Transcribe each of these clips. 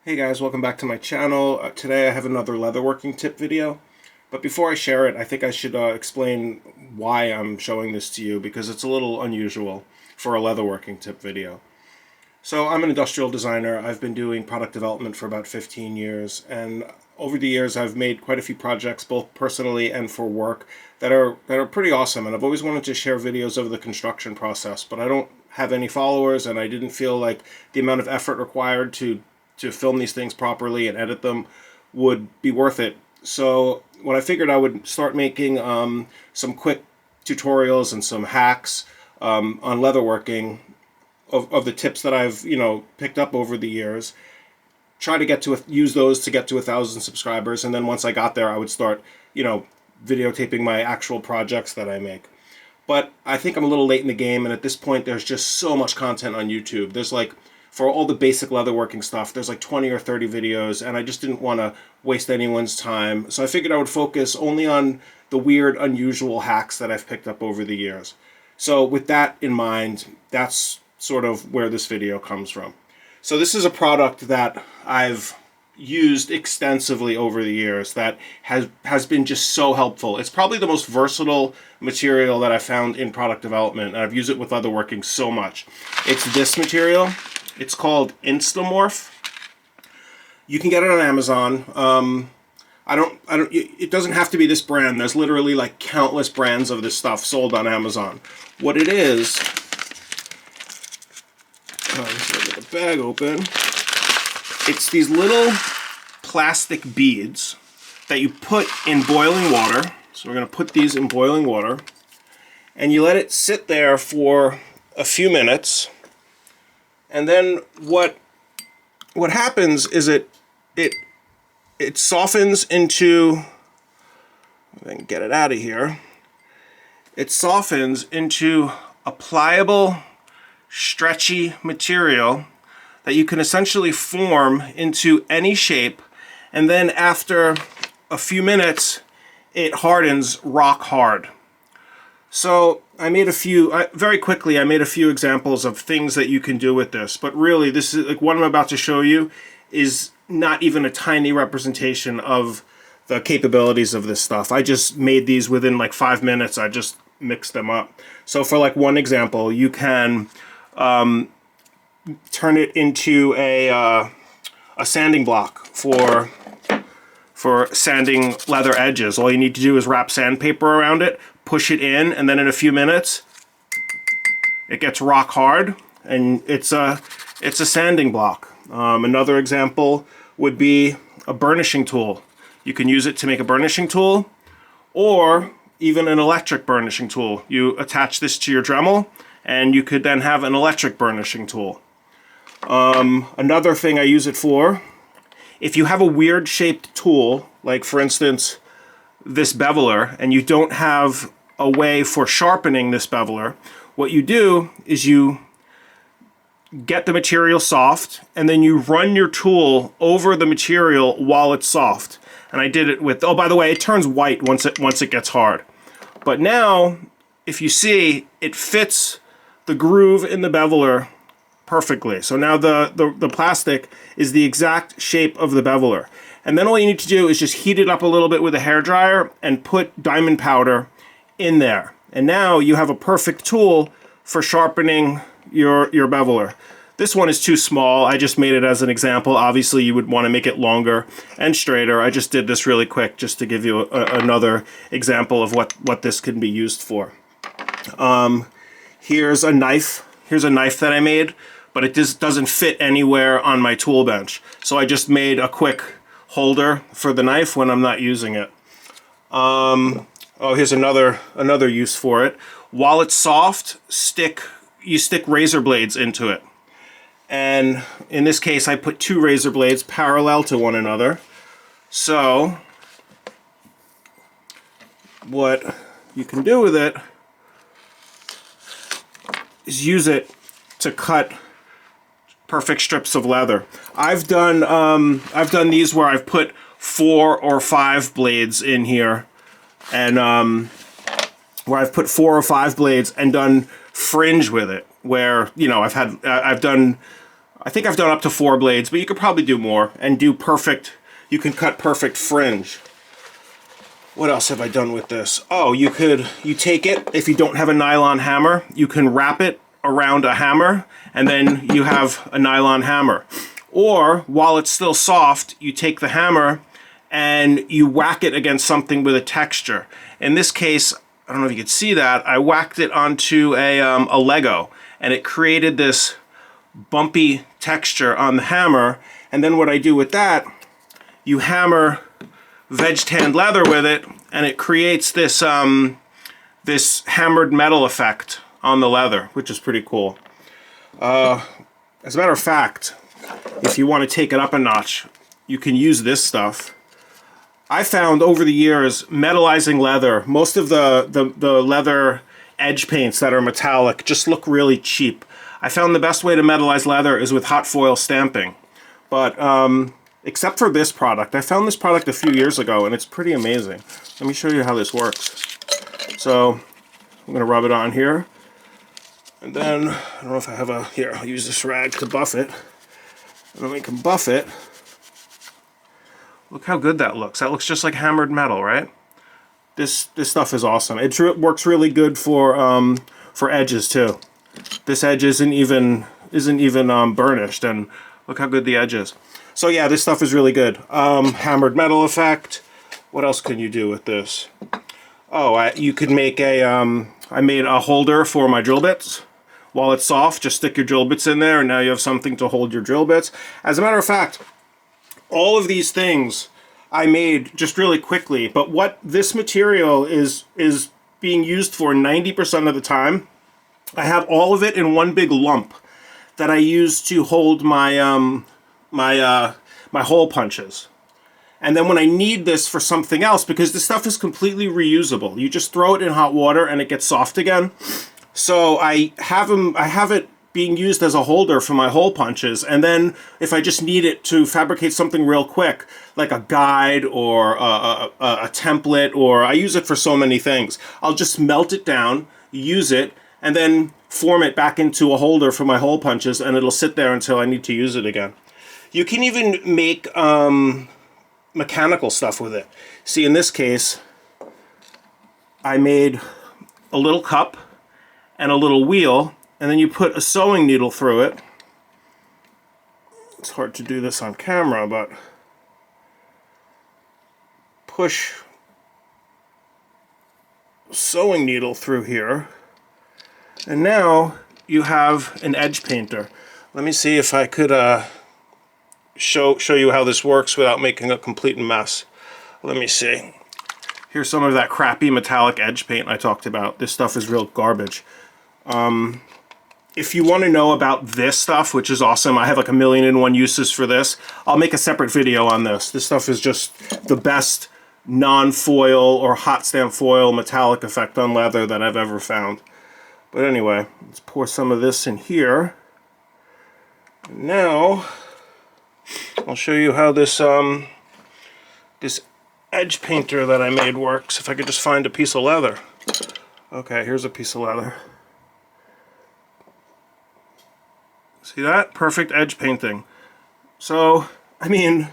Hey guys, welcome back to my channel. Today I have another leatherworking tip video. But before I share it, I think I should explain why I'm showing this to you because it's a little unusual for a leatherworking tip video. So I'm an industrial designer. I've been doing product development for about 15 years, and over the years I've made quite a few projects both personally and for work that are pretty awesome, and I've always wanted to share videos of the construction process, but I don't have any followers and I didn't feel like the amount of effort required to film these things properly and edit them would be worth it. So when I figured I would start making some quick tutorials and some hacks on leatherworking of the tips that I've picked up over the years, try to use those to get to 1,000 subscribers, and then once I got there, I would start videotaping my actual projects that I make. But I think I'm a little late in the game, and at this point, there's just so much content on YouTube. There's like, for all the basic leatherworking stuff, there's like 20 or 30 videos, and I just didn't want to waste anyone's time. So I figured I would focus only on the weird, unusual hacks that I've picked up over the years. So with that in mind, that's sort of where this video comes from. So this is a product that I've used extensively over the years that has been just so helpful. It's probably the most versatile material that I found in product development, and I've used it with leatherworking so much. It's this material. It's called Instamorph. You can get it on Amazon. It doesn't have to be this brand. There's literally like countless brands of this stuff sold on Amazon. What it is, let's get the bag open. It's these little plastic beads that you put in boiling water. So we're going to put these in boiling water, and you let it sit there for a few minutes. And then what happens is it softens into, if I can get it out of here, it softens into a pliable, stretchy material that you can essentially form into any shape, and then after a few minutes it hardens rock hard. So I made very quickly I made a few examples of things that you can do with this, but really this is like what I'm about to show you is not even a tiny representation of the capabilities of this stuff. I just made these within like 5 minutes. I just mixed them up. So for like one example, you can turn it into a sanding block for sanding leather edges. All you need to do is wrap sandpaper around it, push it in, and then in a few minutes it gets rock hard, and it's a sanding block. Another example would be a burnishing tool. You can use it to make a burnishing tool, or even an electric burnishing tool. You attach this to your Dremel, and you could then have an electric burnishing tool. Another thing I use it for, if you have a weird shaped tool, like for instance this beveler, and you don't have a way for sharpening this beveler, what you do is you get the material soft, and then you run your tool over the material while it's soft. And I did it with, oh by the way, it turns white once it gets hard. But now, if you see, it fits the groove in the beveler perfectly. So now the plastic is the exact shape of the beveler. And then all you need to do is just heat it up a little bit with a hairdryer and put diamond powder in there. And now you have a perfect tool for sharpening your beveler. This one is too small. I just made it as an example. Obviously you would want to make it longer and straighter. I just did this really quick just to give you another example of what this can be used for. Here's a knife. Here's a knife that I made, but it just doesn't fit anywhere on my tool bench. So I just made a quick holder for the knife when I'm not using it. Oh, here's another use for it. While it's soft, you stick razor blades into it. And in this case, I put 2 razor blades parallel to one another. So what you can do with it is use it to cut perfect strips of leather. I've done these where I've put 4 or 5 blades in here, and where I've put 4 or 5 blades and done fringe with it, where I've done I think I've done up to 4 blades, but you could probably do more and do perfect. You can cut perfect fringe. What else have I done with this? Oh, you take it, if you don't have a nylon hammer, you can wrap it around a hammer, and then you have a nylon hammer. Or, while it's still soft, you take the hammer and you whack it against something with a texture. In this case, I don't know if you can see that, I whacked it onto a Lego, and it created this bumpy texture on the hammer. And then what I do with that, you hammer veg-tanned leather with it, and it creates this this hammered metal effect on the leather, which is pretty cool. As a matter of fact, if you want to take it up a notch, you can use this stuff. I found over the years, metallizing leather, most of the leather edge paints that are metallic just look really cheap. I found the best way to metallize leather is with hot foil stamping. But except for this product, I found this product a few years ago, and it's pretty amazing. Let me show you how this works. So I'm going to rub it on here. And then, I don't know if I have a, here, I'll use this rag to buff it. And then we can buff it. Look how good that looks. That looks just like hammered metal, right? This stuff is awesome. It works really good for edges too. This edge isn't even burnished, and look how good the edge is. So yeah, this stuff is really good. Hammered metal effect. What else can you do with this? Oh, you could make a, I made a holder for my drill bits. While it's soft, just stick your drill bits in there, and now you have something to hold your drill bits. As a matter of fact, all of these things I made just really quickly, but what this material is being used for 90% of the time, I have all of it in one big lump that I use to hold my my hole punches. And then when I need this for something else, because this stuff is completely reusable, you just throw it in hot water and it gets soft again. So I have it being used as a holder for my hole punches, and then if I just need it to fabricate something real quick, like a guide or a template, or I use it for so many things, I'll just melt it down, use it, and then form it back into a holder for my hole punches, and it'll sit there until I need to use it again. You can even make mechanical stuff with it. See, in this case, I made a little cup and a little wheel, and then you put a sewing needle through it. It's hard to do this on camera, but push sewing needle through here, and now you have an edge painter. Let me see if I could show you how this works without making a complete mess. Let me see. Here's some of that crappy metallic edge paint I talked about. This stuff is real garbage. If you want to know about this stuff, which is awesome, I have like 1,000,001 uses for this. I'll make a separate video on this. This stuff is just the best non-foil or hot stamp foil metallic effect on leather that I've ever found. But anyway, let's pour some of this in here. And now I'll show you how this this edge painter that I made works. If I could just find a piece of leather. Okay, here's a piece of leather. See that? Perfect edge painting. So, I mean,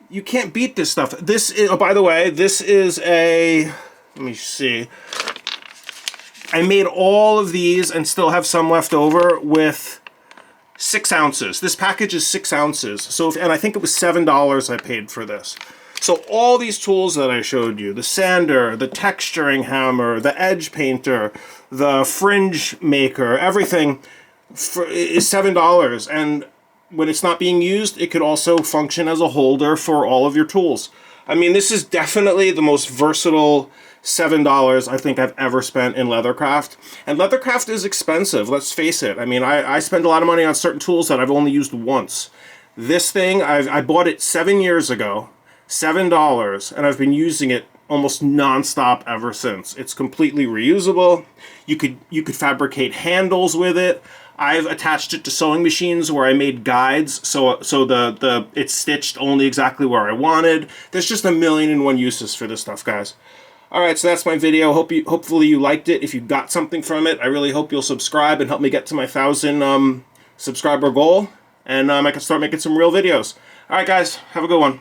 you can't beat this stuff. This is, oh, by the way, this is a, let me see. I made all of these and still have some left over with 6 ounces. This package is 6 ounces. So, and I think it was $7 I paid for this. So all these tools that I showed you, the sander, the texturing hammer, the edge painter, the fringe maker, everything is $7. And when it's not being used, it could also function as a holder for all of your tools. I mean, this is definitely the most versatile $7 I think I've ever spent in leathercraft. And leathercraft is expensive, let's face it. I mean, I spend a lot of money on certain tools that I've only used once. This thing, I bought it 7 years ago, $7, and I've been using it almost non-stop ever since. It's completely reusable. You could fabricate handles with it. I've attached it to sewing machines where I made guides, so it's stitched only exactly where I wanted. There's just 1,000,001 uses for this stuff, guys. All right, so that's my video. Hopefully you liked it. If you got something from it, I really hope you'll subscribe and help me get to my 1,000 subscriber goal. and I can start making some real videos. All right, guys, have a good one.